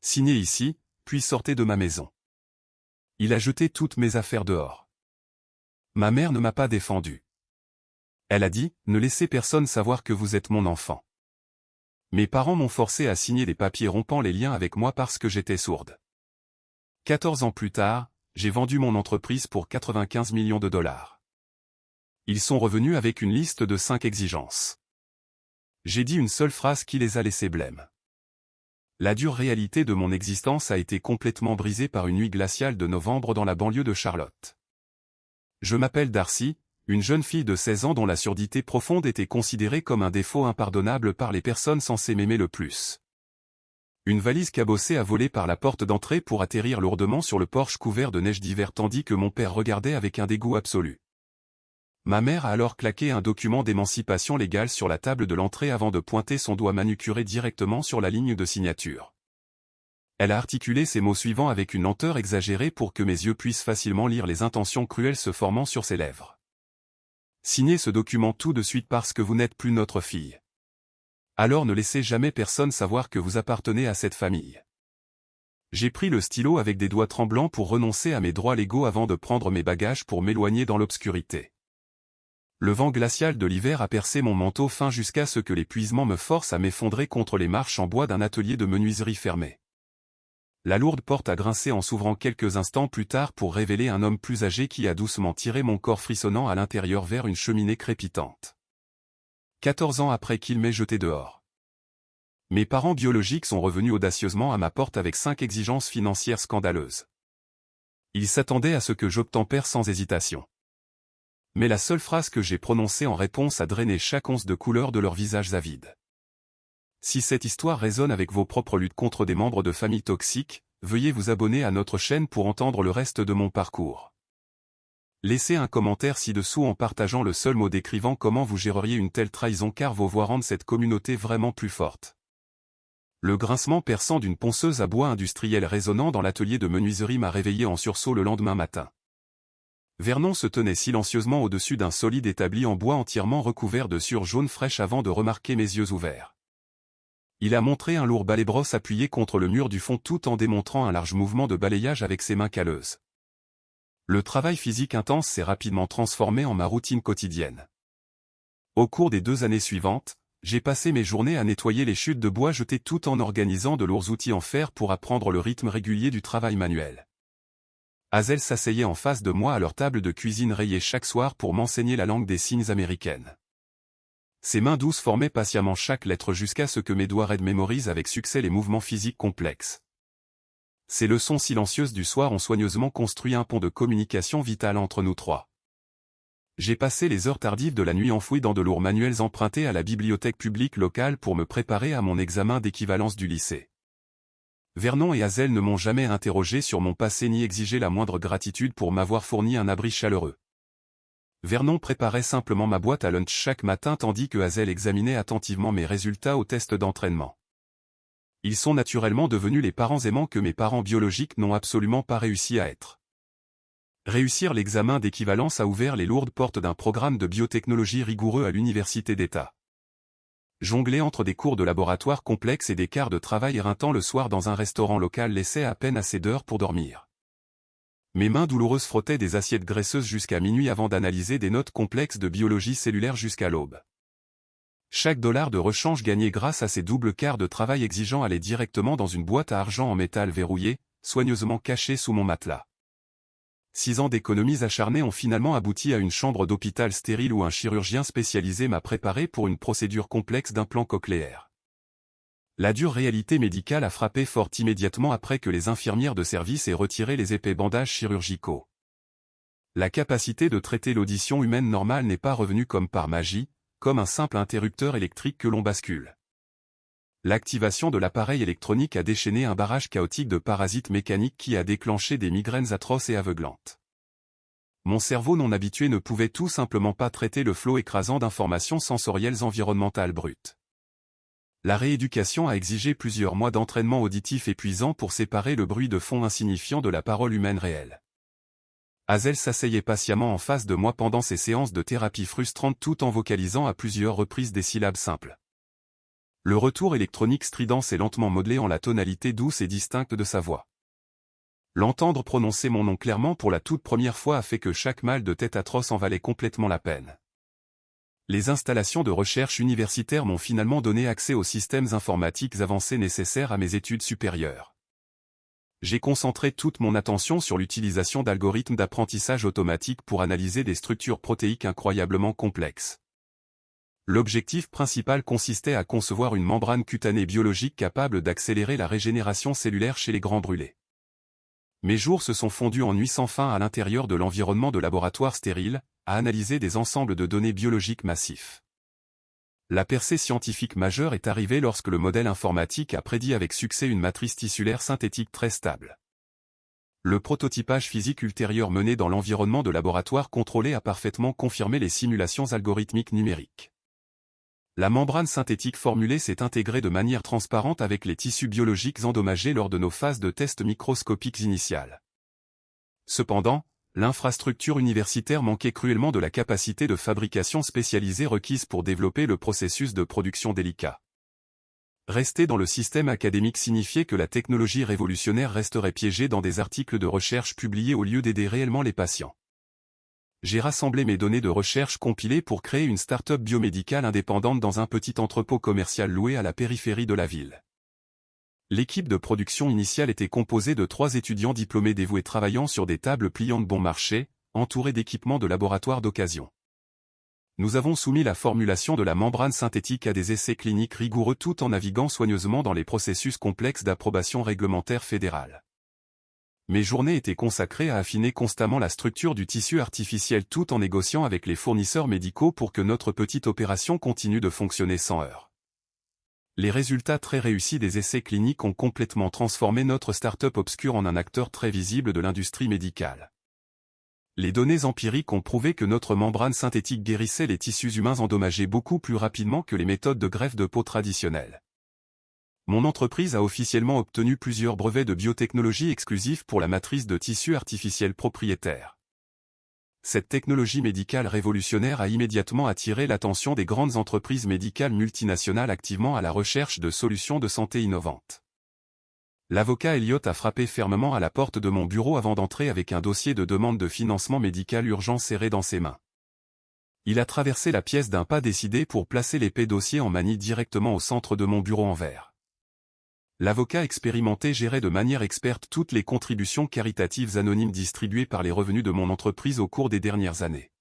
Signez ici, puis sortez de ma maison. Il a jeté toutes mes affaires dehors. Ma mère ne m'a pas défendu. Elle a dit, ne laissez personne savoir que vous êtes mon enfant. Mes parents m'ont forcé à signer des papiers rompant les liens avec moi parce que j'étais sourde. 14 ans plus tard, j'ai vendu mon entreprise pour 95 millions de dollars. Ils sont revenus avec une liste de 5 exigences. J'ai dit une seule phrase qui les a laissés blêmes. La dure réalité de mon existence a été complètement brisée par une nuit glaciale de novembre dans la banlieue de Charlotte. Je m'appelle Darcy, une jeune fille de 16 ans dont la surdité profonde était considérée comme un défaut impardonnable par les personnes censées m'aimer le plus. Une valise cabossée a volé par la porte d'entrée pour atterrir lourdement sur le porche couvert de neige d'hiver tandis que mon père regardait avec un dégoût absolu. Ma mère a alors claqué un document d'émancipation légale sur la table de l'entrée avant de pointer son doigt manucuré directement sur la ligne de signature. Elle a articulé ces mots suivants avec une lenteur exagérée pour que mes yeux puissent facilement lire les intentions cruelles se formant sur ses lèvres. Signez ce document tout de suite parce que vous n'êtes plus notre fille. Alors ne laissez jamais personne savoir que vous appartenez à cette famille. J'ai pris le stylo avec des doigts tremblants pour renoncer à mes droits légaux avant de prendre mes bagages pour m'éloigner dans l'obscurité. Le vent glacial de l'hiver a percé mon manteau fin jusqu'à ce que l'épuisement me force à m'effondrer contre les marches en bois d'un atelier de menuiserie fermé. La lourde porte a grincé en s'ouvrant quelques instants plus tard pour révéler un homme plus âgé qui a doucement tiré mon corps frissonnant à l'intérieur vers une cheminée crépitante. 14 ans après qu'il m'ait jeté dehors. Mes parents biologiques sont revenus audacieusement à ma porte avec 5 exigences financières scandaleuses. Ils s'attendaient à ce que j'obtempère sans hésitation. Mais la seule phrase que j'ai prononcée en réponse a drainé chaque once de couleur de leurs visages avides. Si cette histoire résonne avec vos propres luttes contre des membres de famille toxiques, veuillez vous abonner à notre chaîne pour entendre le reste de mon parcours. Laissez un commentaire ci-dessous en partageant le seul mot décrivant comment vous géreriez une telle trahison car vos voix rendent cette communauté vraiment plus forte. Le grincement perçant d'une ponceuse à bois industriel résonnant dans l'atelier de menuiserie m'a réveillé en sursaut le lendemain matin. Vernon se tenait silencieusement au-dessus d'un solide établi en bois entièrement recouvert de sueur jaune fraîche avant de remarquer mes yeux ouverts. Il a montré un lourd balai-brosse appuyé contre le mur du fond tout en démontrant un large mouvement de balayage avec ses mains calleuses. Le travail physique intense s'est rapidement transformé en ma routine quotidienne. Au cours des 2 années suivantes, j'ai passé mes journées à nettoyer les chutes de bois jetées tout en organisant de lourds outils en fer pour apprendre le rythme régulier du travail manuel. Hazel s'asseyait en face de moi à leur table de cuisine rayée chaque soir pour m'enseigner la langue des signes américaine. Ses mains douces formaient patiemment chaque lettre jusqu'à ce que mes doigts raides mémorisent avec succès les mouvements physiques complexes. Ces leçons silencieuses du soir ont soigneusement construit un pont de communication vitale entre nous trois. J'ai passé les heures tardives de la nuit enfouies dans de lourds manuels empruntés à la bibliothèque publique locale pour me préparer à mon examen d'équivalence du lycée. Vernon et Hazel ne m'ont jamais interrogé sur mon passé ni exigé la moindre gratitude pour m'avoir fourni un abri chaleureux. Vernon préparait simplement ma boîte à lunch chaque matin tandis que Hazel examinait attentivement mes résultats au test d'entraînement. Ils sont naturellement devenus les parents aimants que mes parents biologiques n'ont absolument pas réussi à être. Réussir l'examen d'équivalence a ouvert les lourdes portes d'un programme de biotechnologie rigoureux à l'université d'État. Jongler entre des cours de laboratoire complexes et des quarts de travail éreintants le soir dans un restaurant local laissait à peine assez d'heures pour dormir. Mes mains douloureuses frottaient des assiettes graisseuses jusqu'à minuit avant d'analyser des notes complexes de biologie cellulaire jusqu'à l'aube. Chaque dollar de rechange gagné grâce à ces doubles quarts de travail exigeants allait directement dans une boîte à argent en métal verrouillée, soigneusement cachée sous mon matelas. 6 ans d'économies acharnées ont finalement abouti à une chambre d'hôpital stérile où un chirurgien spécialisé m'a préparé pour une procédure complexe d'implant cochléaire. La dure réalité médicale a frappé fort immédiatement après que les infirmières de service aient retiré les épais bandages chirurgicaux. La capacité de traiter l'audition humaine normale n'est pas revenue comme par magie, comme un simple interrupteur électrique que l'on bascule. L'activation de l'appareil électronique a déchaîné un barrage chaotique de parasites mécaniques qui a déclenché des migraines atroces et aveuglantes. Mon cerveau non habitué ne pouvait tout simplement pas traiter le flot écrasant d'informations sensorielles environnementales brutes. La rééducation a exigé plusieurs mois d'entraînement auditif épuisant pour séparer le bruit de fond insignifiant de la parole humaine réelle. Hazel s'asseyait patiemment en face de moi pendant ces séances de thérapie frustrantes tout en vocalisant à plusieurs reprises des syllabes simples. Le retour électronique strident s'est lentement modelé en la tonalité douce et distincte de sa voix. L'entendre prononcer mon nom clairement pour la toute première fois a fait que chaque mal de tête atroce en valait complètement la peine. Les installations de recherche universitaires m'ont finalement donné accès aux systèmes informatiques avancés nécessaires à mes études supérieures. J'ai concentré toute mon attention sur l'utilisation d'algorithmes d'apprentissage automatique pour analyser des structures protéiques incroyablement complexes. L'objectif principal consistait à concevoir une membrane cutanée biologique capable d'accélérer la régénération cellulaire chez les grands brûlés. Mes jours se sont fondus en nuits sans fin à l'intérieur de l'environnement de laboratoire stérile, à analyser des ensembles de données biologiques massifs. La percée scientifique majeure est arrivée lorsque le modèle informatique a prédit avec succès une matrice tissulaire synthétique très stable. Le prototypage physique ultérieur mené dans l'environnement de laboratoire contrôlé a parfaitement confirmé les simulations algorithmiques numériques. La membrane synthétique formulée s'est intégrée de manière transparente avec les tissus biologiques endommagés lors de nos phases de tests microscopiques initiales. Cependant, l'infrastructure universitaire manquait cruellement de la capacité de fabrication spécialisée requise pour développer le processus de production délicat. Rester dans le système académique signifiait que la technologie révolutionnaire resterait piégée dans des articles de recherche publiés au lieu d'aider réellement les patients. J'ai rassemblé mes données de recherche compilées pour créer une start-up biomédicale indépendante dans un petit entrepôt commercial loué à la périphérie de la ville. L'équipe de production initiale était composée de 3 étudiants diplômés dévoués travaillant sur des tables pliantes bon marché, entourés d'équipements de laboratoire d'occasion. Nous avons soumis la formulation de la membrane synthétique à des essais cliniques rigoureux tout en naviguant soigneusement dans les processus complexes d'approbation réglementaire fédérale. Mes journées étaient consacrées à affiner constamment la structure du tissu artificiel tout en négociant avec les fournisseurs médicaux pour que notre petite opération continue de fonctionner sans heurts. Les résultats très réussis des essais cliniques ont complètement transformé notre start-up obscure en un acteur très visible de l'industrie médicale. Les données empiriques ont prouvé que notre membrane synthétique guérissait les tissus humains endommagés beaucoup plus rapidement que les méthodes de greffe de peau traditionnelles. Mon entreprise a officiellement obtenu plusieurs brevets de biotechnologie exclusifs pour la matrice de tissu artificiel propriétaire. Cette technologie médicale révolutionnaire a immédiatement attiré l'attention des grandes entreprises médicales multinationales activement à la recherche de solutions de santé innovantes. L'avocat Elliott a frappé fermement à la porte de mon bureau avant d'entrer avec un dossier de demande de financement médical urgent serré dans ses mains. Il a traversé la pièce d'un pas décidé pour placer l'épais dossier en manie directement au centre de mon bureau en verre. L'avocat expérimenté gérait de manière experte toutes les contributions caritatives anonymes distribuées par les revenus de mon entreprise au cours des dernières années.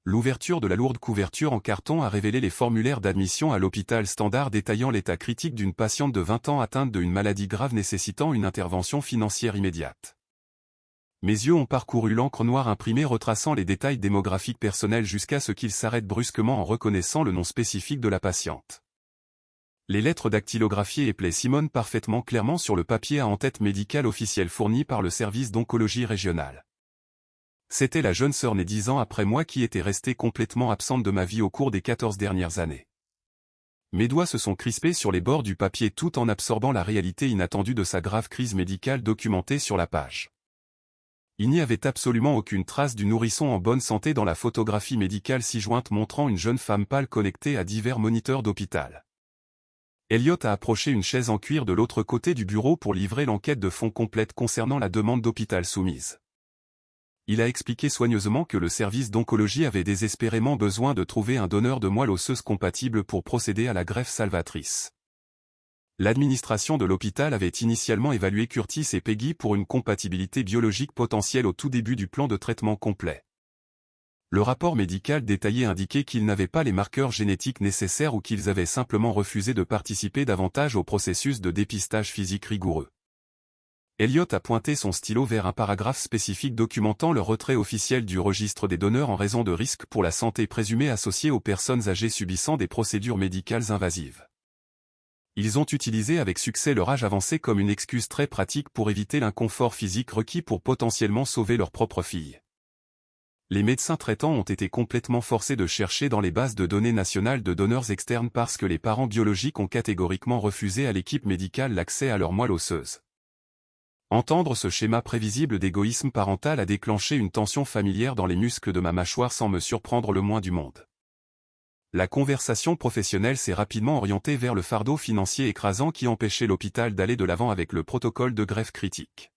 L'ouverture de la lourde couverture en carton a révélé les formulaires d'admission à l'hôpital Standard détaillant l'état critique d'une patiente de 20 ans atteinte d'une maladie grave nécessitant une intervention financière immédiate. Mes yeux ont parcouru l'encre noire imprimée retraçant les détails démographiques personnels jusqu'à ce qu'ils s'arrêtent brusquement en reconnaissant le nom spécifique de la patiente. Les lettres dactylographiées éplaient Simone parfaitement clairement sur le papier à en-tête médical officiel fourni par le service d'oncologie régional. C'était la jeune sœur née 10 ans après moi qui était restée complètement absente de ma vie au cours des 14 dernières années. Mes doigts se sont crispés sur les bords du papier tout en absorbant la réalité inattendue de sa grave crise médicale documentée sur la page. Il n'y avait absolument aucune trace du nourrisson en bonne santé dans la photographie médicale ci-jointe montrant une jeune femme pâle connectée à divers moniteurs d'hôpital. Elliott a approché une chaise en cuir de l'autre côté du bureau pour livrer l'enquête de fond complète concernant la demande d'hôpital soumise. Il a expliqué soigneusement que le service d'oncologie avait désespérément besoin de trouver un donneur de moelle osseuse compatible pour procéder à la greffe salvatrice. L'administration de l'hôpital avait initialement évalué Curtis et Peggy pour une compatibilité biologique potentielle au tout début du plan de traitement complet. Le rapport médical détaillé indiquait qu'ils n'avaient pas les marqueurs génétiques nécessaires ou qu'ils avaient simplement refusé de participer davantage au processus de dépistage physique rigoureux. Elliott a pointé son stylo vers un paragraphe spécifique documentant le retrait officiel du registre des donneurs en raison de risques pour la santé présumés associés aux personnes âgées subissant des procédures médicales invasives. Ils ont utilisé avec succès leur âge avancé comme une excuse très pratique pour éviter l'inconfort physique requis pour potentiellement sauver leur propre fille. Les médecins traitants ont été complètement forcés de chercher dans les bases de données nationales de donneurs externes parce que les parents biologiques ont catégoriquement refusé à l'équipe médicale l'accès à leur moelle osseuse. Entendre ce schéma prévisible d'égoïsme parental a déclenché une tension familière dans les muscles de ma mâchoire sans me surprendre le moins du monde. La conversation professionnelle s'est rapidement orientée vers le fardeau financier écrasant qui empêchait l'hôpital d'aller de l'avant avec le protocole de greffe critique.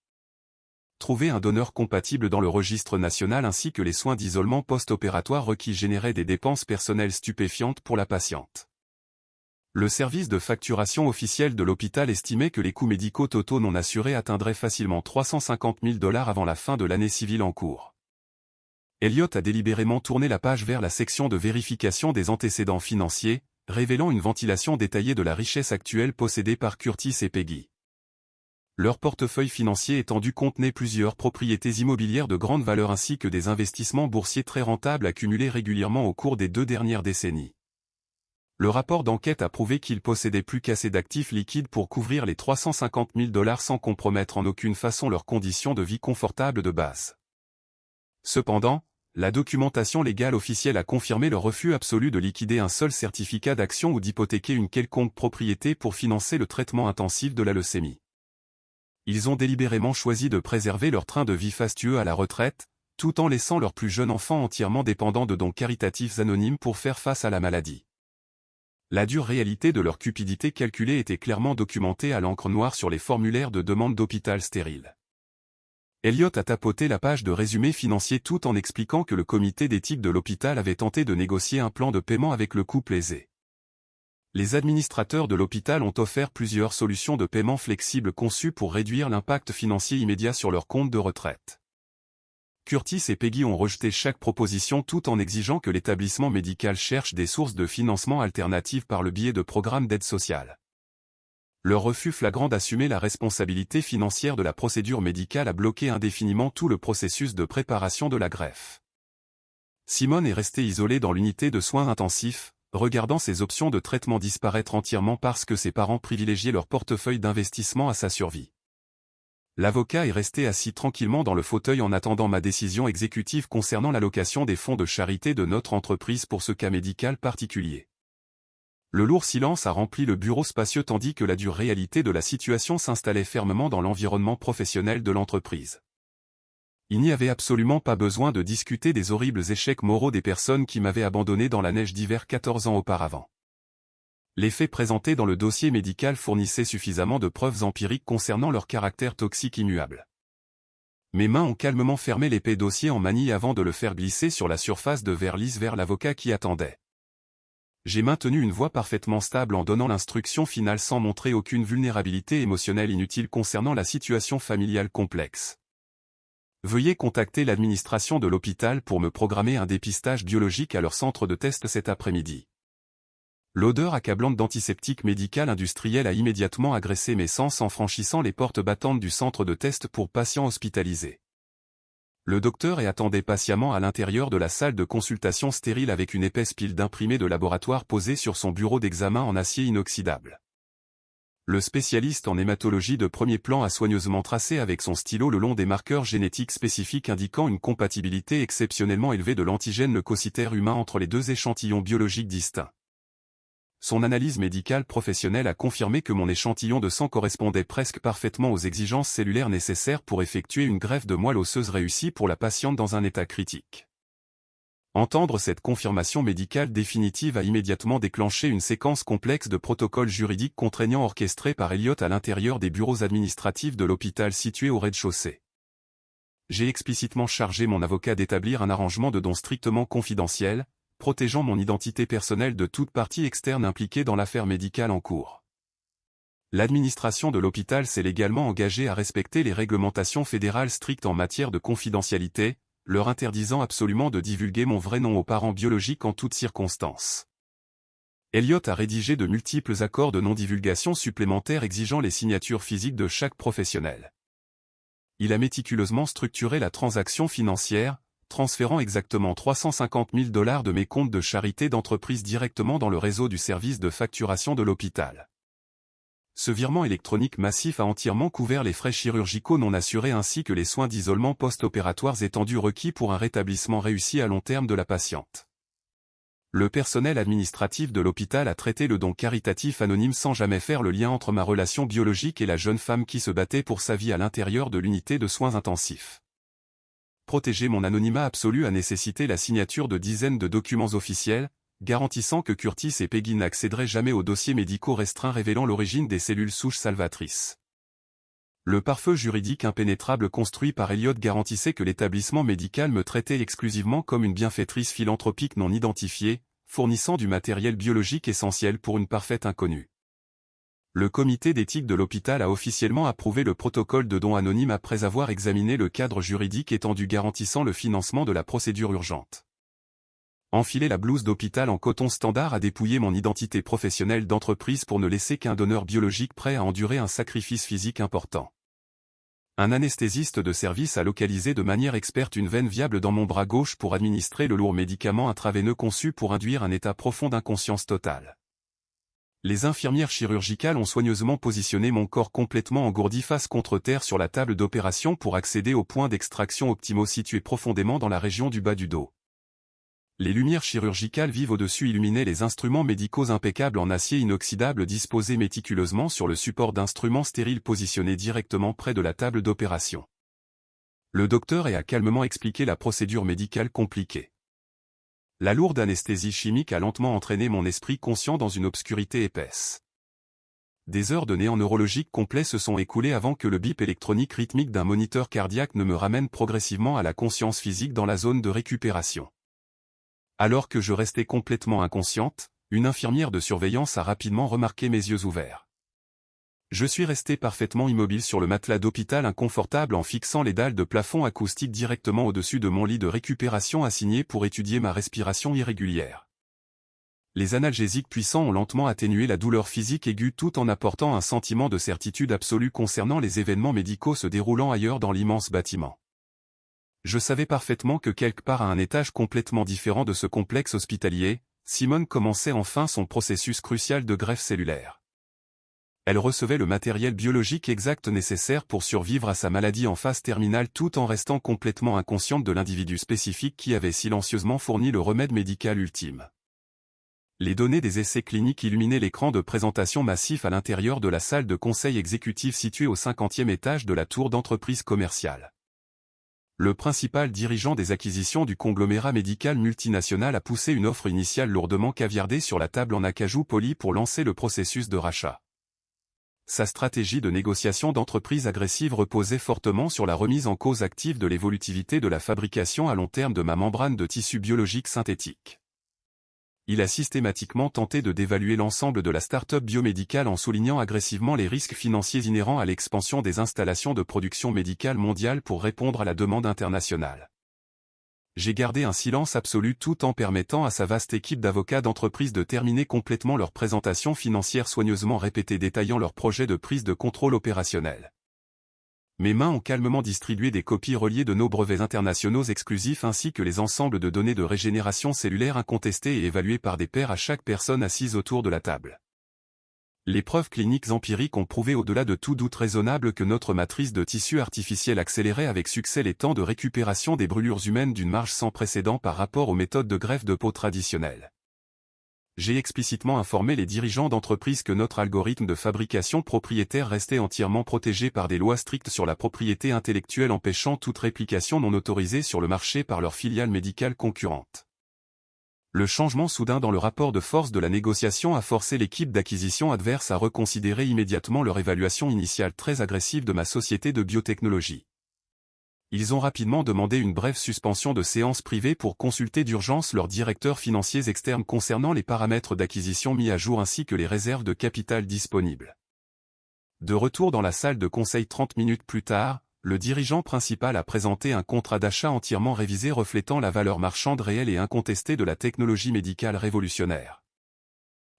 Trouver un donneur compatible dans le registre national ainsi que les soins d'isolement post-opératoire requis généraient des dépenses personnelles stupéfiantes pour la patiente. Le service de facturation officiel de l'hôpital estimait que les coûts médicaux totaux non assurés atteindraient facilement 350 000 $ avant la fin de l'année civile en cours. Elliott a délibérément tourné la page vers la section de vérification des antécédents financiers, révélant une ventilation détaillée de la richesse actuelle possédée par Curtis et Peggy. Leur portefeuille financier étendu contenait plusieurs propriétés immobilières de grande valeur ainsi que des investissements boursiers très rentables accumulés régulièrement au cours des 2 dernières décennies. Le rapport d'enquête a prouvé qu'ils possédaient plus qu'assez d'actifs liquides pour couvrir les 350 000 $ sans compromettre en aucune façon leurs conditions de vie confortables de base. Cependant, la documentation légale officielle a confirmé le refus absolu de liquider un seul certificat d'action ou d'hypothéquer une quelconque propriété pour financer le traitement intensif de la leucémie. Ils ont délibérément choisi de préserver leur train de vie fastueux à la retraite, tout en laissant leur plus jeune enfant entièrement dépendant de dons caritatifs anonymes pour faire face à la maladie. La dure réalité de leur cupidité calculée était clairement documentée à l'encre noire sur les formulaires de demande d'hôpital stérile. Elliott a tapoté la page de résumé financier tout en expliquant que le comité d'éthique de l'hôpital avait tenté de négocier un plan de paiement avec le couple aisé. Les administrateurs de l'hôpital ont offert plusieurs solutions de paiement flexibles conçues pour réduire l'impact financier immédiat sur leur compte de retraite. Curtis et Peggy ont rejeté chaque proposition tout en exigeant que l'établissement médical cherche des sources de financement alternatives par le biais de programmes d'aide sociale. Leur refus flagrant d'assumer la responsabilité financière de la procédure médicale a bloqué indéfiniment tout le processus de préparation de la greffe. Simone est restée isolée dans l'unité de soins intensifs, regardant ses options de traitement disparaître entièrement parce que ses parents privilégiaient leur portefeuille d'investissement à sa survie. L'avocat est resté assis tranquillement dans le fauteuil en attendant ma décision exécutive concernant l'allocation des fonds de charité de notre entreprise pour ce cas médical particulier. Le lourd silence a rempli le bureau spacieux tandis que la dure réalité de la situation s'installait fermement dans l'environnement professionnel de l'entreprise. Il n'y avait absolument pas besoin de discuter des horribles échecs moraux des personnes qui m'avaient abandonné dans la neige d'hiver 14 ans auparavant. Les faits présentés dans le dossier médical fournissaient suffisamment de preuves empiriques concernant leur caractère toxique immuable. Mes mains ont calmement fermé l'épais dossier en manille avant de le faire glisser sur la surface de verre lisse vers l'avocat qui attendait. J'ai maintenu une voix parfaitement stable en donnant l'instruction finale sans montrer aucune vulnérabilité émotionnelle inutile concernant la situation familiale complexe. Veuillez contacter l'administration de l'hôpital pour me programmer un dépistage biologique à leur centre de test cet après-midi. L'odeur accablante d'antiseptique médical industriel a immédiatement agressé mes sens en franchissant les portes battantes du centre de test pour patients hospitalisés. Le docteur attendait patiemment à l'intérieur de la salle de consultation stérile avec une épaisse pile d'imprimés de laboratoire posée sur son bureau d'examen en acier inoxydable. Le spécialiste en hématologie de premier plan a soigneusement tracé avec son stylo le long des marqueurs génétiques spécifiques indiquant une compatibilité exceptionnellement élevée de l'antigène leucocytaire humain entre les 2 échantillons biologiques distincts. Son analyse médicale professionnelle a confirmé que mon échantillon de sang correspondait presque parfaitement aux exigences cellulaires nécessaires pour effectuer une greffe de moelle osseuse réussie pour la patiente dans un état critique. Entendre cette confirmation médicale définitive a immédiatement déclenché une séquence complexe de protocoles juridiques contraignants orchestrés par Elliott à l'intérieur des bureaux administratifs de l'hôpital situé au rez-de-chaussée. J'ai explicitement chargé mon avocat d'établir un arrangement de dons strictement confidentiel, protégeant mon identité personnelle de toute partie externe impliquée dans l'affaire médicale en cours. L'administration de l'hôpital s'est légalement engagée à respecter les réglementations fédérales strictes en matière de confidentialité, leur interdisant absolument de divulguer mon vrai nom aux parents biologiques en toutes circonstances. Elliott a rédigé de multiples accords de non-divulgation supplémentaires exigeant les signatures physiques de chaque professionnel. Il a méticuleusement structuré la transaction financière, transférant exactement 350 000 $ de mes comptes de charité d'entreprise directement dans le réseau du service de facturation de l'hôpital. Ce virement électronique massif a entièrement couvert les frais chirurgicaux non assurés ainsi que les soins d'isolement post-opératoires étendus requis pour un rétablissement réussi à long terme de la patiente. Le personnel administratif de l'hôpital a traité le don caritatif anonyme sans jamais faire le lien entre ma relation biologique et la jeune femme qui se battait pour sa vie à l'intérieur de l'unité de soins intensifs. Protéger mon anonymat absolu a nécessité la signature de dizaines de documents officiels, garantissant que Curtis et Peggy n'accéderaient jamais aux dossiers médicaux restreints révélant l'origine des cellules souches salvatrices. Le pare-feu juridique impénétrable construit par Elliot garantissait que l'établissement médical me traitait exclusivement comme une bienfaitrice philanthropique non identifiée, fournissant du matériel biologique essentiel pour une parfaite inconnue. Le comité d'éthique de l'hôpital a officiellement approuvé le protocole de don anonyme après avoir examiné le cadre juridique étendu garantissant le financement de la procédure urgente. Enfiler la blouse d'hôpital en coton standard a dépouillé mon identité professionnelle d'entreprise pour ne laisser qu'un donneur biologique prêt à endurer un sacrifice physique important. Un anesthésiste de service a localisé de manière experte une veine viable dans mon bras gauche pour administrer le lourd médicament intraveineux conçu pour induire un état profond d'inconscience totale. Les infirmières chirurgicales ont soigneusement positionné mon corps complètement engourdi face contre terre sur la table d'opération pour accéder aux points d'extraction optimaux situés profondément dans la région du bas du dos. Les lumières chirurgicales vives au-dessus illuminaient les instruments médicaux impeccables en acier inoxydable disposés méticuleusement sur le support d'instruments stériles positionnés directement près de la table d'opération. Le docteur a calmement expliqué la procédure médicale compliquée. La lourde anesthésie chimique a lentement entraîné mon esprit conscient dans une obscurité épaisse. Des heures de néant neurologique complet se sont écoulées avant que le bip électronique rythmique d'un moniteur cardiaque ne me ramène progressivement à la conscience physique dans la zone de récupération. Alors que je restais complètement inconsciente, une infirmière de surveillance a rapidement remarqué mes yeux ouverts. Je suis resté parfaitement immobile sur le matelas d'hôpital inconfortable en fixant les dalles de plafond acoustique directement au-dessus de mon lit de récupération assigné pour étudier ma respiration irrégulière. Les analgésiques puissants ont lentement atténué la douleur physique aiguë tout en apportant un sentiment de certitude absolue concernant les événements médicaux se déroulant ailleurs dans l'immense bâtiment. Je savais parfaitement que quelque part à un étage complètement différent de ce complexe hospitalier, Simone commençait enfin son processus crucial de greffe cellulaire. Elle recevait le matériel biologique exact nécessaire pour survivre à sa maladie en phase terminale tout en restant complètement inconsciente de l'individu spécifique qui avait silencieusement fourni le remède médical ultime. Les données des essais cliniques illuminaient l'écran de présentation massif à l'intérieur de la salle de conseil exécutif située au 50e étage de la tour d'entreprise commerciale. Le principal dirigeant des acquisitions du conglomérat médical multinational a poussé une offre initiale lourdement caviardée sur la table en acajou poli pour lancer le processus de rachat. Sa stratégie de négociation d'entreprise agressive reposait fortement sur la remise en cause active de l'évolutivité de la fabrication à long terme de ma membrane de tissu biologique synthétique. Il a systématiquement tenté de dévaluer l'ensemble de la start-up biomédicale en soulignant agressivement les risques financiers inhérents à l'expansion des installations de production médicale mondiale pour répondre à la demande internationale. J'ai gardé un silence absolu tout en permettant à sa vaste équipe d'avocats d'entreprise de terminer complètement leur présentation financière soigneusement répétée détaillant leur projet de prise de contrôle opérationnel. Mes mains ont calmement distribué des copies reliées de nos brevets internationaux exclusifs ainsi que les ensembles de données de régénération cellulaire incontestées et évaluées par des pairs à chaque personne assise autour de la table. Les preuves cliniques empiriques ont prouvé au-delà de tout doute raisonnable que notre matrice de tissu artificiel accélérait avec succès les temps de récupération des brûlures humaines d'une marge sans précédent par rapport aux méthodes de greffe de peau traditionnelles. J'ai explicitement informé les dirigeants d'entreprise que notre algorithme de fabrication propriétaire restait entièrement protégé par des lois strictes sur la propriété intellectuelle empêchant toute réplication non autorisée sur le marché par leurs filiales médicales concurrentes. Le changement soudain dans le rapport de force de la négociation a forcé l'équipe d'acquisition adverse à reconsidérer immédiatement leur évaluation initiale très agressive de ma société de biotechnologie. Ils ont rapidement demandé une brève suspension de séance privée pour consulter d'urgence leurs directeurs financiers externes concernant les paramètres d'acquisition mis à jour ainsi que les réserves de capital disponibles. De retour dans la salle de conseil 30 minutes plus tard, le dirigeant principal a présenté un contrat d'achat entièrement révisé reflétant la valeur marchande réelle et incontestée de la technologie médicale révolutionnaire.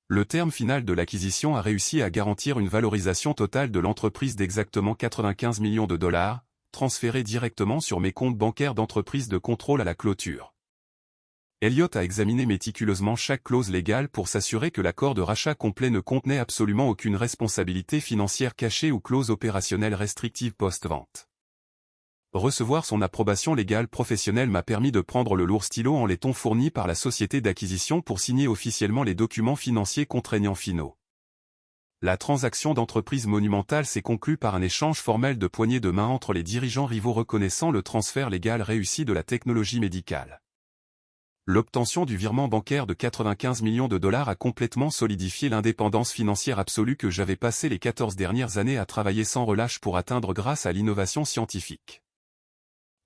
Le terme final de l'acquisition a réussi à garantir une valorisation totale de l'entreprise d'exactement 95 millions de dollars, transférés directement sur mes comptes bancaires d'entreprise de contrôle à la clôture. Elliot a examiné méticuleusement chaque clause légale pour s'assurer que l'accord de rachat complet ne contenait absolument aucune responsabilité financière cachée ou clause opérationnelle restrictive post-vente. Recevoir son approbation légale professionnelle m'a permis de prendre le lourd stylo en laiton fourni par la société d'acquisition pour signer officiellement les documents financiers contraignants finaux. La transaction d'entreprise monumentale s'est conclue par un échange formel de poignées de main entre les dirigeants rivaux reconnaissant le transfert légal réussi de la technologie médicale. L'obtention du virement bancaire de 95 millions de dollars a complètement solidifié l'indépendance financière absolue que j'avais passé les 14 dernières années à travailler sans relâche pour atteindre grâce à l'innovation scientifique.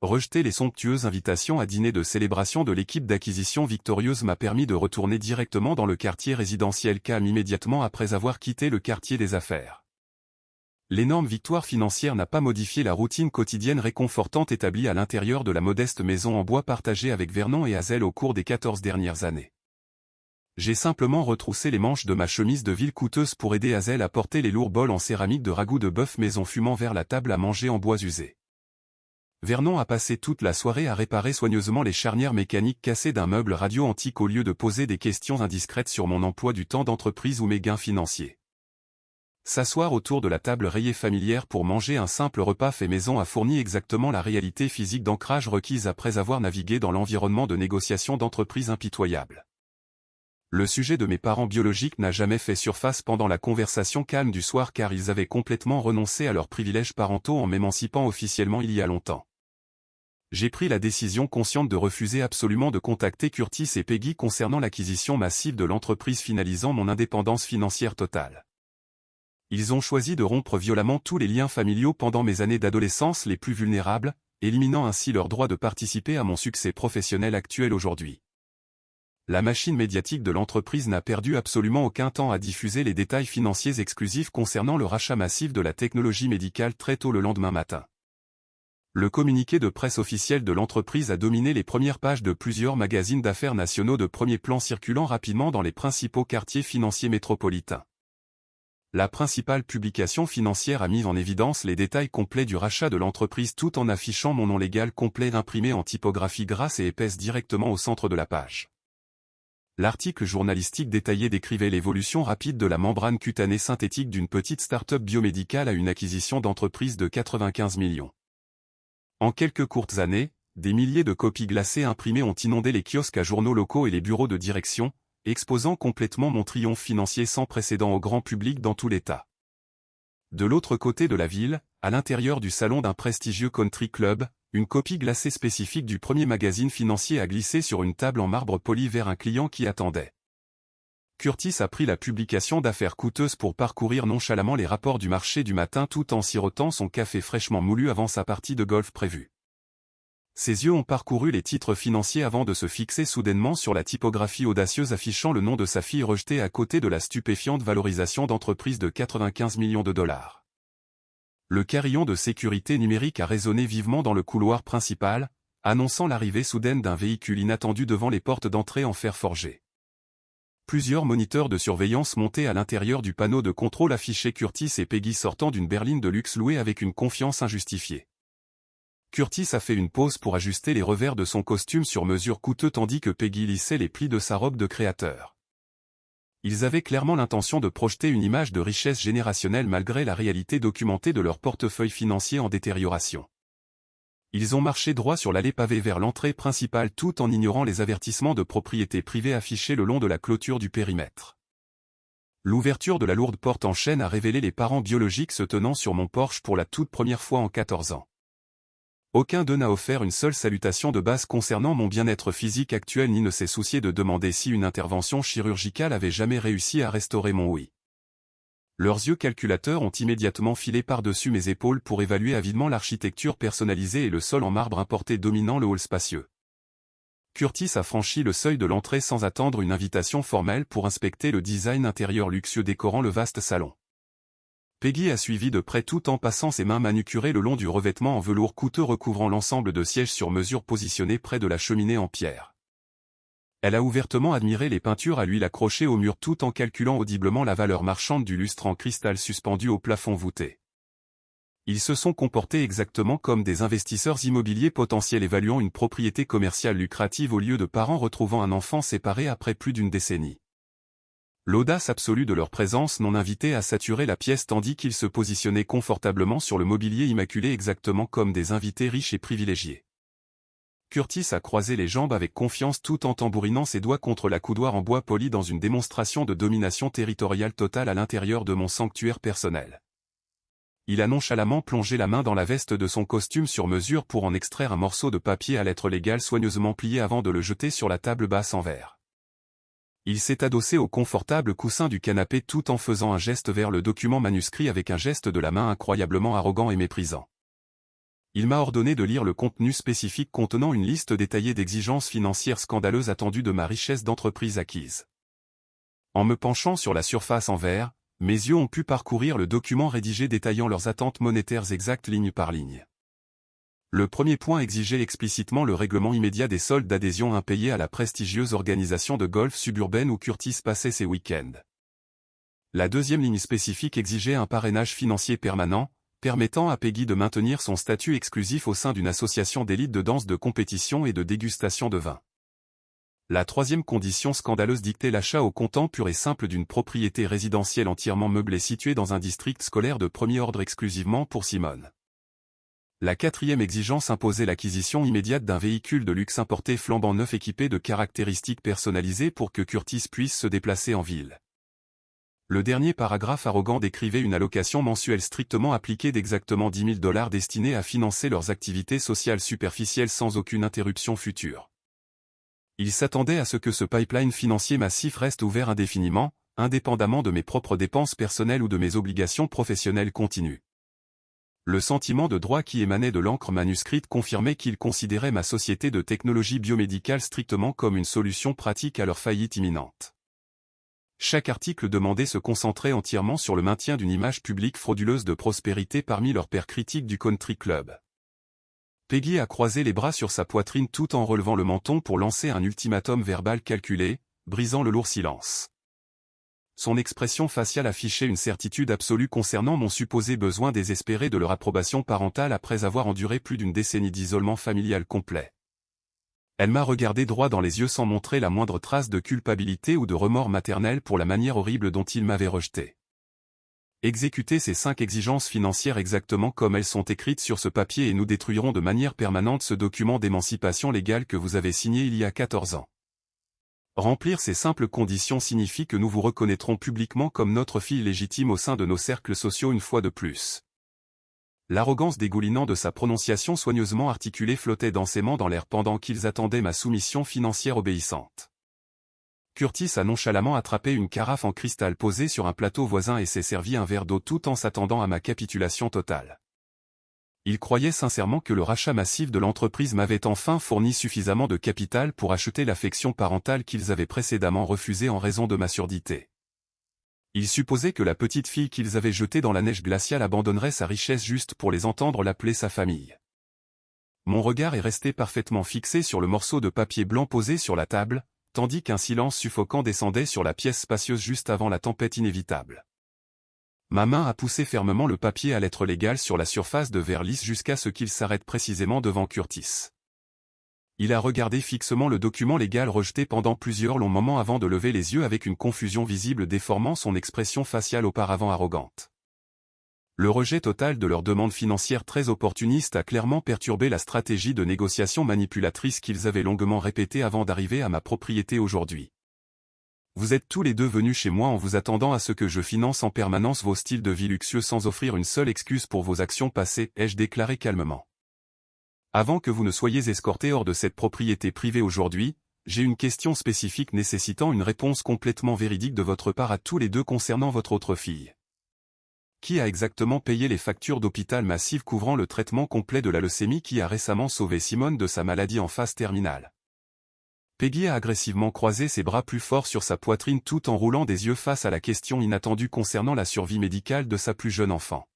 Rejeter les somptueuses invitations à dîner de célébration de l'équipe d'acquisition victorieuse m'a permis de retourner directement dans le quartier résidentiel calme immédiatement après avoir quitté le quartier des affaires. L'énorme victoire financière n'a pas modifié la routine quotidienne réconfortante établie à l'intérieur de la modeste maison en bois partagée avec Vernon et Hazel au cours des 14 dernières années. J'ai simplement retroussé les manches de ma chemise de ville coûteuse pour aider Hazel à porter les lourds bols en céramique de ragoût de bœuf maison fumant vers la table à manger en bois usé. Vernon a passé toute la soirée à réparer soigneusement les charnières mécaniques cassées d'un meuble radio antique au lieu de poser des questions indiscrètes sur mon emploi du temps d'entreprise ou mes gains financiers. S'asseoir autour de la table rayée familière pour manger un simple repas fait maison a fourni exactement la réalité physique d'ancrage requise après avoir navigué dans l'environnement de négociation d'entreprise impitoyable. Le sujet de mes parents biologiques n'a jamais fait surface pendant la conversation calme du soir car ils avaient complètement renoncé à leurs privilèges parentaux en m'émancipant officiellement il y a longtemps. J'ai pris la décision consciente de refuser absolument de contacter Curtis et Peggy concernant l'acquisition massive de l'entreprise finalisant mon indépendance financière totale. Ils ont choisi de rompre violemment tous les liens familiaux pendant mes années d'adolescence les plus vulnérables, éliminant ainsi leur droit de participer à mon succès professionnel actuel aujourd'hui. La machine médiatique de l'entreprise n'a perdu absolument aucun temps à diffuser les détails financiers exclusifs concernant le rachat massif de la technologie médicale très tôt le lendemain matin. Le communiqué de presse officiel de l'entreprise a dominé les premières pages de plusieurs magazines d'affaires nationaux de premier plan circulant rapidement dans les principaux quartiers financiers métropolitains. La principale publication financière a mis en évidence les détails complets du rachat de l'entreprise tout en affichant mon nom légal complet imprimé en typographie grasse et épaisse directement au centre de la page. L'article journalistique détaillé décrivait l'évolution rapide de la membrane cutanée synthétique d'une petite start-up biomédicale à une acquisition d'entreprise de 95 millions. En quelques courtes années, des milliers de copies glacées imprimées ont inondé les kiosques à journaux locaux et les bureaux de direction, exposant complètement mon triomphe financier sans précédent au grand public dans tout l'État. De l'autre côté de la ville, à l'intérieur du salon d'un prestigieux country club, une copie glacée spécifique du premier magazine financier a glissé sur une table en marbre poli vers un client qui attendait. Curtis a pris la publication d'affaires coûteuses pour parcourir nonchalamment les rapports du marché du matin tout en sirotant son café fraîchement moulu avant sa partie de golf prévue. Ses yeux ont parcouru les titres financiers avant de se fixer soudainement sur la typographie audacieuse affichant le nom de sa fille rejetée à côté de la stupéfiante valorisation d'entreprise de 95 millions de dollars. Le carillon de sécurité numérique a résonné vivement dans le couloir principal, annonçant l'arrivée soudaine d'un véhicule inattendu devant les portes d'entrée en fer forgé. Plusieurs moniteurs de surveillance montés à l'intérieur du panneau de contrôle affichaient Curtis et Peggy sortant d'une berline de luxe louée avec une confiance injustifiée. Curtis a fait une pause pour ajuster les revers de son costume sur mesure coûteux tandis que Peggy lissait les plis de sa robe de créateur. Ils avaient clairement l'intention de projeter une image de richesse générationnelle malgré la réalité documentée de leur portefeuille financier en détérioration. Ils ont marché droit sur l'allée pavée vers l'entrée principale tout en ignorant les avertissements de propriété privée affichés le long de la clôture du périmètre. L'ouverture de la lourde porte en chêne a révélé les parents biologiques se tenant sur mon porche pour la toute première fois en 14 ans. Aucun d'eux n'a offert une seule salutation de base concernant mon bien-être physique actuel ni ne s'est soucié de demander si une intervention chirurgicale avait jamais réussi à restaurer mon oui. Leurs yeux calculateurs ont immédiatement filé par-dessus mes épaules pour évaluer avidement l'architecture personnalisée et le sol en marbre importé dominant le hall spacieux. Curtis a franchi le seuil de l'entrée sans attendre une invitation formelle pour inspecter le design intérieur luxueux décorant le vaste salon. Peggy a suivi de près tout en passant ses mains manucurées le long du revêtement en velours coûteux recouvrant l'ensemble de sièges sur mesure positionnés près de la cheminée en pierre. Elle a ouvertement admiré les peintures à l'huile accrochées au mur tout en calculant audiblement la valeur marchande du lustre en cristal suspendu au plafond voûté. Ils se sont comportés exactement comme des investisseurs immobiliers potentiels évaluant une propriété commerciale lucrative au lieu de parents retrouvant un enfant séparé après plus d'une décennie. L'audace absolue de leur présence non invitée a saturé la pièce tandis qu'ils se positionnaient confortablement sur le mobilier immaculé exactement comme des invités riches et privilégiés. Curtis a croisé les jambes avec confiance tout en tambourinant ses doigts contre la coudoir en bois poli dans une démonstration de domination territoriale totale à l'intérieur de mon sanctuaire personnel. il a nonchalamment plongé la main dans la veste de son costume sur mesure pour en extraire un morceau de papier à lettres légales soigneusement plié avant de le jeter sur la table basse en verre. Il s'est adossé au confortable coussin du canapé tout en faisant un geste vers le document manuscrit avec un geste de la main incroyablement arrogant et méprisant. Il m'a ordonné de lire le contenu spécifique contenant une liste détaillée d'exigences financières scandaleuses attendues de ma richesse d'entreprise acquise. En me penchant sur la surface en verre, mes yeux ont pu parcourir le document rédigé détaillant leurs attentes monétaires exactes ligne par ligne. Le premier point exigeait explicitement le règlement immédiat des soldes d'adhésion impayés à la prestigieuse organisation de golf suburbaine où Curtis passait ses week-ends. La deuxième ligne spécifique exigeait un parrainage financier permanent, permettant à Peggy de maintenir son statut exclusif au sein d'une association d'élite de danse de compétition et de dégustation de vin. La troisième condition scandaleuse dictait l'achat au comptant pur et simple d'une propriété résidentielle entièrement meublée située dans un district scolaire de premier ordre exclusivement pour Simone. La quatrième exigence imposait l'acquisition immédiate d'un véhicule de luxe importé flambant neuf équipé de caractéristiques personnalisées pour que Curtis puisse se déplacer en ville. Le dernier paragraphe arrogant décrivait une allocation mensuelle strictement appliquée d'exactement $10 000 destinée à financer leurs activités sociales superficielles sans aucune interruption future. Il s'attendait à ce que ce pipeline financier massif reste ouvert indéfiniment, indépendamment de mes propres dépenses personnelles ou de mes obligations professionnelles continues. Le sentiment de droit qui émanait de l'encre manuscrite confirmait qu'il considérait ma société de technologie biomédicale strictement comme une solution pratique à leur faillite imminente. Chaque article demandait se concentrer entièrement sur le maintien d'une image publique frauduleuse de prospérité parmi leurs pairs critiques du country club. Peggy a croisé les bras sur sa poitrine tout en relevant le menton pour lancer un ultimatum verbal calculé, brisant le lourd silence. Son expression faciale affichait une certitude absolue concernant mon supposé besoin désespéré de leur approbation parentale après avoir enduré plus d'une décennie d'isolement familial complet. Elle m'a regardé droit dans les yeux sans montrer la moindre trace de culpabilité ou de remords maternel pour la manière horrible dont il m'avait rejeté. Exécutez ces 5 exigences financières exactement comme elles sont écrites sur ce papier et nous détruirons de manière permanente ce document d'émancipation légale que vous avez signé il y a 14 ans. Remplir ces simples conditions signifie que nous vous reconnaîtrons publiquement comme notre fille légitime au sein de nos cercles sociaux une fois de plus. L'arrogance dégoulinant de sa prononciation soigneusement articulée flottait densément dans l'air pendant qu'ils attendaient ma soumission financière obéissante. Curtis a nonchalamment attrapé une carafe en cristal posée sur un plateau voisin et s'est servi un verre d'eau tout en s'attendant à ma capitulation totale. Il croyait sincèrement que le rachat massif de l'entreprise m'avait enfin fourni suffisamment de capital pour acheter l'affection parentale qu'ils avaient précédemment refusée en raison de ma surdité. Ils supposaient que la petite fille qu'ils avaient jetée dans la neige glaciale abandonnerait sa richesse juste pour les entendre l'appeler sa famille. Mon regard est resté parfaitement fixé sur le morceau de papier blanc posé sur la table, tandis qu'un silence suffocant descendait sur la pièce spacieuse juste avant la tempête inévitable. Ma main a poussé fermement le papier à lettres légales sur la surface de verre lisse jusqu'à ce qu'il s'arrête précisément devant Curtis. Il a regardé fixement le document légal rejeté pendant plusieurs longs moments avant de lever les yeux avec une confusion visible déformant son expression faciale auparavant arrogante. Le rejet total de leur demande financière très opportuniste a clairement perturbé la stratégie de négociation manipulatrice qu'ils avaient longuement répétée avant d'arriver à ma propriété aujourd'hui. Vous êtes tous les deux venus chez moi en vous attendant à ce que je finance en permanence vos styles de vie luxueux sans offrir une seule excuse pour vos actions passées, ai-je déclaré calmement. Avant que vous ne soyez escortés hors de cette propriété privée aujourd'hui, j'ai une question spécifique nécessitant une réponse complètement véridique de votre part à tous les deux concernant votre autre fille. Qui a exactement payé les factures d'hôpital massives couvrant le traitement complet de la leucémie qui a récemment sauvé Simone de sa maladie en phase terminale? Peggy a agressivement croisé ses bras plus fort sur sa poitrine tout en roulant des yeux face à la question inattendue concernant la survie médicale de sa plus jeune enfant.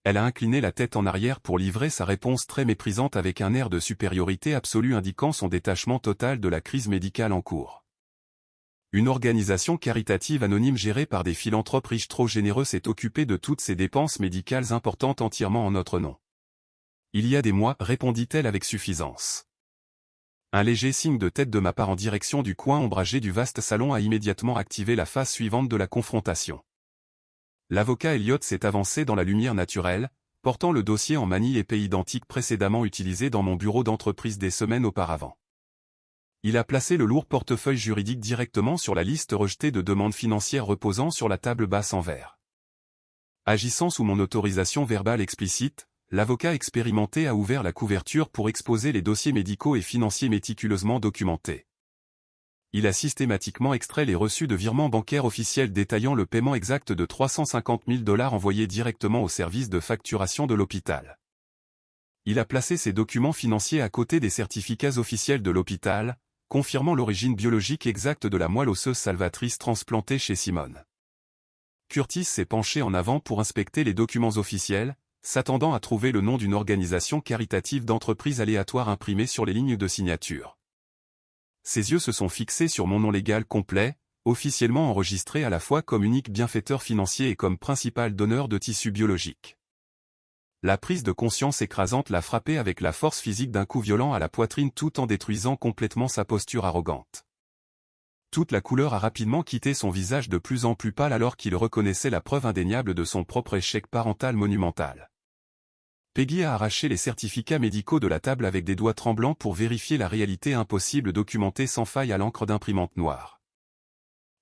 Elle a incliné la tête en arrière pour livrer sa réponse très méprisante avec un air de supériorité absolue indiquant son détachement total de la crise médicale en cours. Une organisation caritative anonyme gérée par des philanthropes riches trop généreux s'est occupée de toutes ces dépenses médicales importantes entièrement en notre nom. Il y a des mois, répondit-elle avec suffisance. Un léger signe de tête de ma part en direction du coin ombragé du vaste salon a immédiatement activé la phase suivante de la confrontation. L'avocat Elliott s'est avancé dans la lumière naturelle, portant le dossier en manille épais identique précédemment utilisé dans mon bureau d'entreprise des semaines auparavant. Il a placé le lourd portefeuille juridique directement sur la liste rejetée de demandes financières reposant sur la table basse en verre. Agissant sous mon autorisation verbale explicite, l'avocat expérimenté a ouvert la couverture pour exposer les dossiers médicaux et financiers méticuleusement documentés. Il a systématiquement extrait les reçus de virements bancaires officiels détaillant le paiement exact de 350 000 $ envoyés directement au service de facturation de l'hôpital. Il a placé ces documents financiers à côté des certificats officiels de l'hôpital, confirmant l'origine biologique exacte de la moelle osseuse salvatrice transplantée chez Simone. Curtis s'est penché en avant pour inspecter les documents officiels, s'attendant à trouver le nom d'une organisation caritative d'entreprise aléatoire imprimé sur les lignes de signature. Ses yeux se sont fixés sur mon nom légal complet, officiellement enregistré à la fois comme unique bienfaiteur financier et comme principal donneur de tissus biologiques. La prise de conscience écrasante l'a frappé avec la force physique d'un coup violent à la poitrine tout en détruisant complètement sa posture arrogante. Toute la couleur a rapidement quitté son visage de plus en plus pâle alors qu'il reconnaissait la preuve indéniable de son propre échec parental monumental. Peggy a arraché les certificats médicaux de la table avec des doigts tremblants pour vérifier la réalité impossible documentée sans faille à l'encre d'imprimante noire.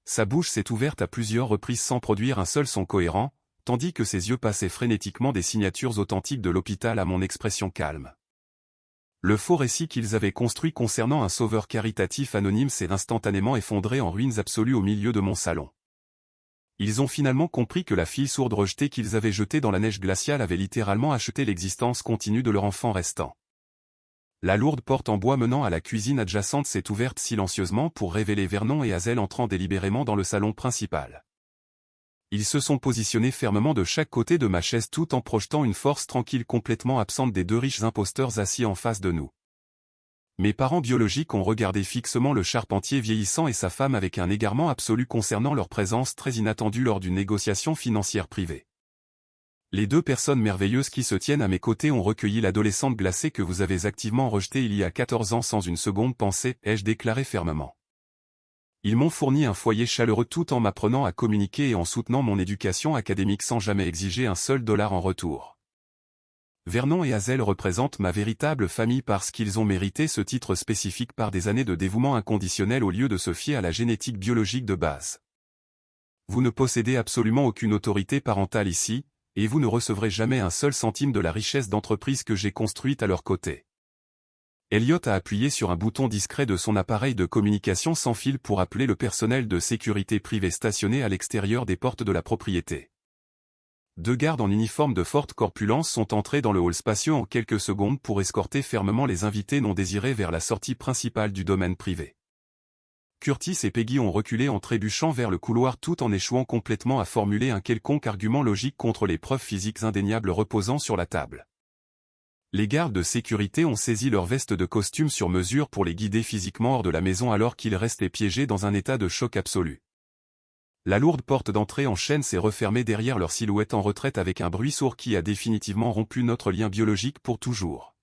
Sa bouche s'est ouverte à plusieurs reprises sans produire un seul son cohérent, tandis que ses yeux passaient frénétiquement des signatures authentiques de l'hôpital à mon expression calme. Le faux récit qu'ils avaient construit concernant un sauveur caritatif anonyme s'est instantanément effondré en ruines absolues au milieu de mon salon. Ils ont finalement compris que la fille sourde rejetée qu'ils avaient jetée dans la neige glaciale avait littéralement acheté l'existence continue de leur enfant restant. La lourde porte en bois menant à la cuisine adjacente s'est ouverte silencieusement pour révéler Vernon et Hazel entrant délibérément dans le salon principal. Ils se sont positionnés fermement de chaque côté de ma chaise tout en projetant une force tranquille complètement absente des deux riches imposteurs assis en face de nous. Mes parents biologiques ont regardé fixement le charpentier vieillissant et sa femme avec un égarement absolu concernant leur présence très inattendue lors d'une négociation financière privée. Les deux personnes merveilleuses qui se tiennent à mes côtés ont recueilli l'adolescente glacée que vous avez activement rejetée il y a 14 ans sans une seconde pensée, ai-je déclaré fermement. Ils m'ont fourni un foyer chaleureux tout en m'apprenant à communiquer et en soutenant mon éducation académique sans jamais exiger un seul dollar en retour. Vernon et Hazel représentent ma véritable famille parce qu'ils ont mérité ce titre spécifique par des années de dévouement inconditionnel au lieu de se fier à la génétique biologique de base. Vous ne possédez absolument aucune autorité parentale ici, et vous ne recevrez jamais un seul centime de la richesse d'entreprise que j'ai construite à leur côté. Elliot a appuyé sur un bouton discret de son appareil de communication sans fil pour appeler le personnel de sécurité privée stationné à l'extérieur des portes de la propriété. Deux gardes en uniforme de forte corpulence sont entrés dans le hall spacieux en quelques secondes pour escorter fermement les invités non désirés vers la sortie principale du domaine privé. Curtis et Peggy ont reculé en trébuchant vers le couloir tout en échouant complètement à formuler un quelconque argument logique contre les preuves physiques indéniables reposant sur la table. Les gardes de sécurité ont saisi leurs vestes de costume sur mesure pour les guider physiquement hors de la maison alors qu'ils restaient piégés dans un état de choc absolu. La lourde porte d'entrée en chêne s'est refermée derrière leur silhouette en retraite avec un bruit sourd qui a définitivement rompu notre lien biologique pour toujours.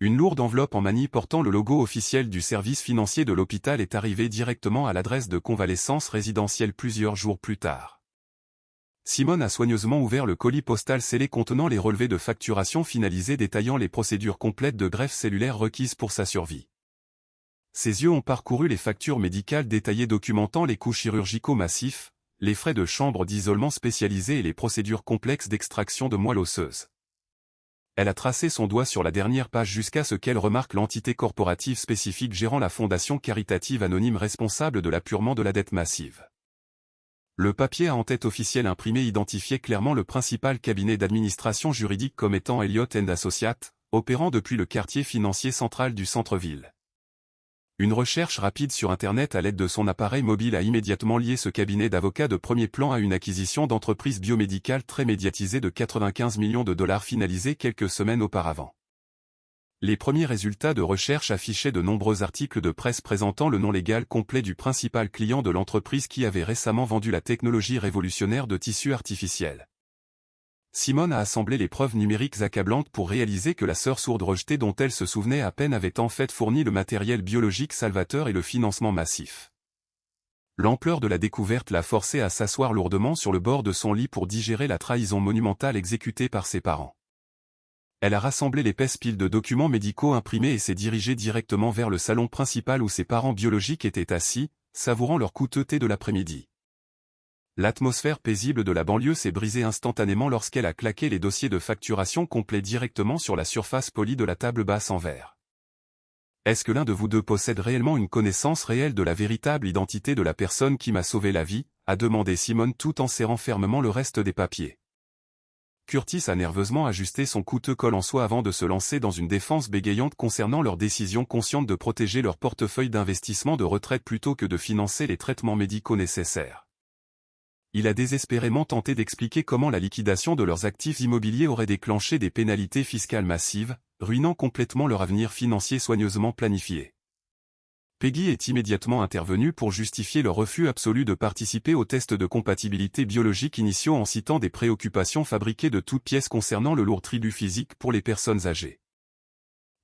Une lourde enveloppe en manille portant le logo officiel du service financier de l'hôpital est arrivée directement à l'adresse de convalescence résidentielle plusieurs jours plus tard. Simone a soigneusement ouvert le colis postal scellé contenant les relevés de facturation finalisés détaillant les procédures complètes de greffe cellulaire requises pour sa survie. Ses yeux ont parcouru les factures médicales détaillées documentant les coûts chirurgicaux massifs, les frais de chambre d'isolement spécialisés et les procédures complexes d'extraction de moelle osseuse. Elle a tracé son doigt sur la dernière page jusqu'à ce qu'elle remarque l'entité corporative spécifique gérant la fondation caritative anonyme responsable de l'apurement de la dette massive. Le papier à en-tête officielle imprimée identifiait clairement le principal cabinet d'administration juridique comme étant Elliott & Associates, opérant depuis le quartier financier central du centre-ville. Une recherche rapide sur Internet à l'aide de son appareil mobile a immédiatement lié ce cabinet d'avocats de premier plan à une acquisition d'entreprise biomédicale très médiatisée de 95 millions de dollars finalisée quelques semaines auparavant. Les premiers résultats de recherche affichaient de nombreux articles de presse présentant le nom légal complet du principal client de l'entreprise qui avait récemment vendu la technologie révolutionnaire de tissu artificiel. Simone a assemblé les preuves numériques accablantes pour réaliser que la sœur sourde rejetée dont elle se souvenait à peine avait en fait fourni le matériel biologique salvateur et le financement massif. L'ampleur de la découverte l'a forcée à s'asseoir lourdement sur le bord de son lit pour digérer la trahison monumentale exécutée par ses parents. Elle a rassemblé l'épaisse pile de documents médicaux imprimés et s'est dirigée directement vers le salon principal où ses parents biologiques étaient assis, savourant leur coûteux thé de l'après-midi. L'atmosphère paisible de la banlieue s'est brisée instantanément lorsqu'elle a claqué les dossiers de facturation complets directement sur la surface polie de la table basse en verre. Est-ce que l'un de vous deux possède réellement une connaissance réelle de la véritable identité de la personne qui m'a sauvé la vie, a demandé Simone tout en serrant fermement le reste des papiers. Curtis a nerveusement ajusté son coûteux col en soie avant de se lancer dans une défense bégayante concernant leur décision consciente de protéger leur portefeuille d'investissement de retraite plutôt que de financer les traitements médicaux nécessaires. Il a désespérément tenté d'expliquer comment la liquidation de leurs actifs immobiliers aurait déclenché des pénalités fiscales massives, ruinant complètement leur avenir financier soigneusement planifié. Peggy est immédiatement intervenue pour justifier leur refus absolu de participer aux tests de compatibilité biologique initiaux en citant des préoccupations fabriquées de toutes pièces concernant le lourd tribut physique pour les personnes âgées.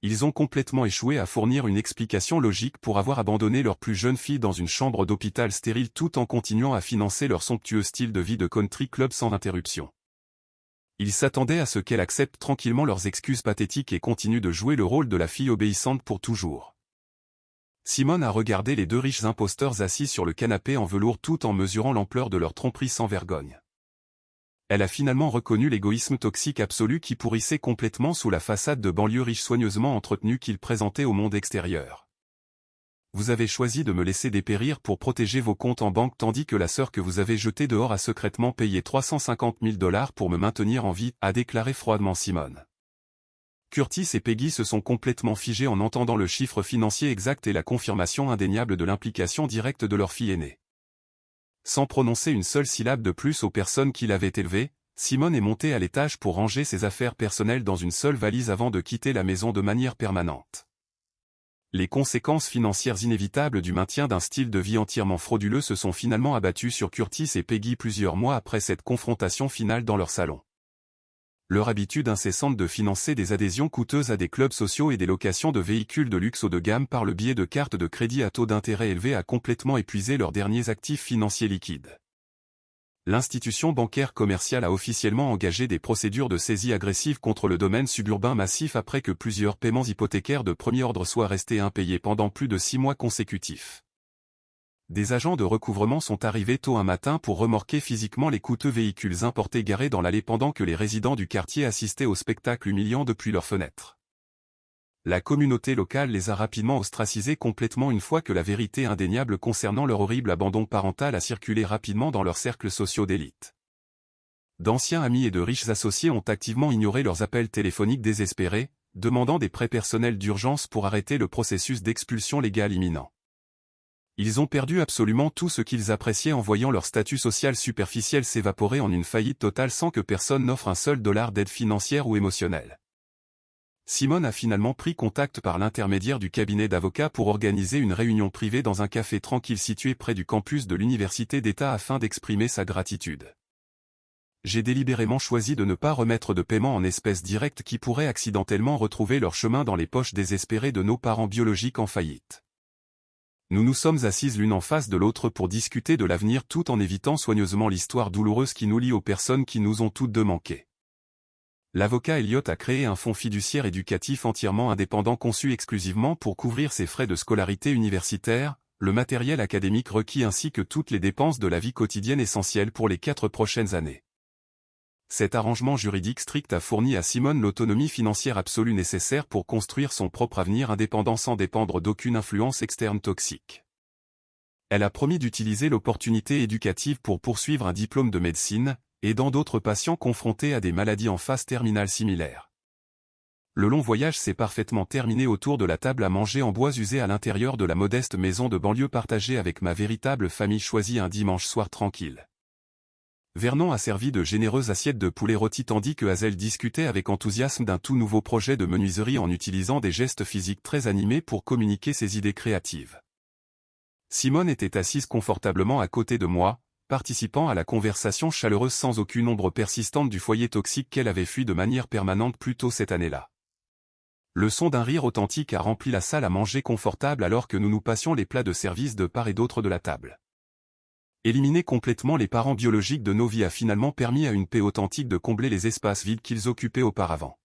Ils ont complètement échoué à fournir une explication logique pour avoir abandonné leur plus jeune fille dans une chambre d'hôpital stérile tout en continuant à financer leur somptueux style de vie de country club sans interruption. Ils s'attendaient à ce qu'elle accepte tranquillement leurs excuses pathétiques et continue de jouer le rôle de la fille obéissante pour toujours. Simone a regardé les deux riches imposteurs assis sur le canapé en velours tout en mesurant l'ampleur de leur tromperie sans vergogne. Elle a finalement reconnu l'égoïsme toxique absolu qui pourrissait complètement sous la façade de banlieue riche soigneusement entretenue qu'il présentait au monde extérieur. Vous avez choisi de me laisser dépérir pour protéger vos comptes en banque tandis que la sœur que vous avez jetée dehors a secrètement payé 350 000 $ pour me maintenir en vie, a déclaré froidement Simone. Curtis et Peggy se sont complètement figés en entendant le chiffre financier exact et la confirmation indéniable de l'implication directe de leur fille aînée. Sans prononcer une seule syllabe de plus aux personnes qui l'avaient élevée, Simone est montée à l'étage pour ranger ses affaires personnelles dans une seule valise avant de quitter la maison de manière permanente. Les conséquences financières inévitables du maintien d'un style de vie entièrement frauduleux se sont finalement abattues sur Curtis et Peggy plusieurs mois après cette confrontation finale dans leur salon. Leur habitude incessante de financer des adhésions coûteuses à des clubs sociaux et des locations de véhicules de luxe haut de gamme par le biais de cartes de crédit à taux d'intérêt élevés a complètement épuisé leurs derniers actifs financiers liquides. L'institution bancaire commerciale a officiellement engagé des procédures de saisie agressive contre le domaine suburbain massif après que plusieurs paiements hypothécaires de premier ordre soient restés impayés pendant plus de 6 mois consécutifs. Des agents de recouvrement sont arrivés tôt un matin pour remorquer physiquement les coûteux véhicules importés garés dans l'allée pendant que les résidents du quartier assistaient au spectacle humiliant depuis leurs fenêtres. La communauté locale les a rapidement ostracisés complètement une fois que la vérité indéniable concernant leur horrible abandon parental a circulé rapidement dans leurs cercles sociaux d'élite. D'anciens amis et de riches associés ont activement ignoré leurs appels téléphoniques désespérés, demandant des prêts personnels d'urgence pour arrêter le processus d'expulsion légale imminent. Ils ont perdu absolument tout ce qu'ils appréciaient en voyant leur statut social superficiel s'évaporer en une faillite totale sans que personne n'offre un seul dollar d'aide financière ou émotionnelle. Simone a finalement pris contact par l'intermédiaire du cabinet d'avocats pour organiser une réunion privée dans un café tranquille situé près du campus de l'Université d'État afin d'exprimer sa gratitude. J'ai délibérément choisi de ne pas remettre de paiement en espèces directes qui pourraient accidentellement retrouver leur chemin dans les poches désespérées de nos parents biologiques en faillite. Nous nous sommes assises l'une en face de l'autre pour discuter de l'avenir tout en évitant soigneusement l'histoire douloureuse qui nous lie aux personnes qui nous ont toutes deux manqué. L'avocat Elliott a créé un fonds fiduciaire éducatif entièrement indépendant conçu exclusivement pour couvrir ses frais de scolarité universitaire, le matériel académique requis ainsi que toutes les dépenses de la vie quotidienne essentielles pour les 4 prochaines années. Cet arrangement juridique strict a fourni à Simone l'autonomie financière absolue nécessaire pour construire son propre avenir indépendant sans dépendre d'aucune influence externe toxique. Elle a promis d'utiliser l'opportunité éducative pour poursuivre un diplôme de médecine, aidant d'autres patients confrontés à des maladies en phase terminale similaires. Le long voyage s'est parfaitement terminé autour de la table à manger en bois usé à l'intérieur de la modeste maison de banlieue partagée avec ma véritable famille choisie un dimanche soir tranquille. Vernon a servi de généreuses assiettes de poulet rôti tandis que Hazel discutait avec enthousiasme d'un tout nouveau projet de menuiserie en utilisant des gestes physiques très animés pour communiquer ses idées créatives. Simone était assise confortablement à côté de moi, participant à la conversation chaleureuse sans aucune ombre persistante du foyer toxique qu'elle avait fui de manière permanente plus tôt cette année-là. Le son d'un rire authentique a rempli la salle à manger confortable alors que nous nous passions les plats de service de part et d'autre de la table. Éliminer complètement les parents biologiques de nos vies a finalement permis à une paix authentique de combler les espaces vides qu'ils occupaient auparavant.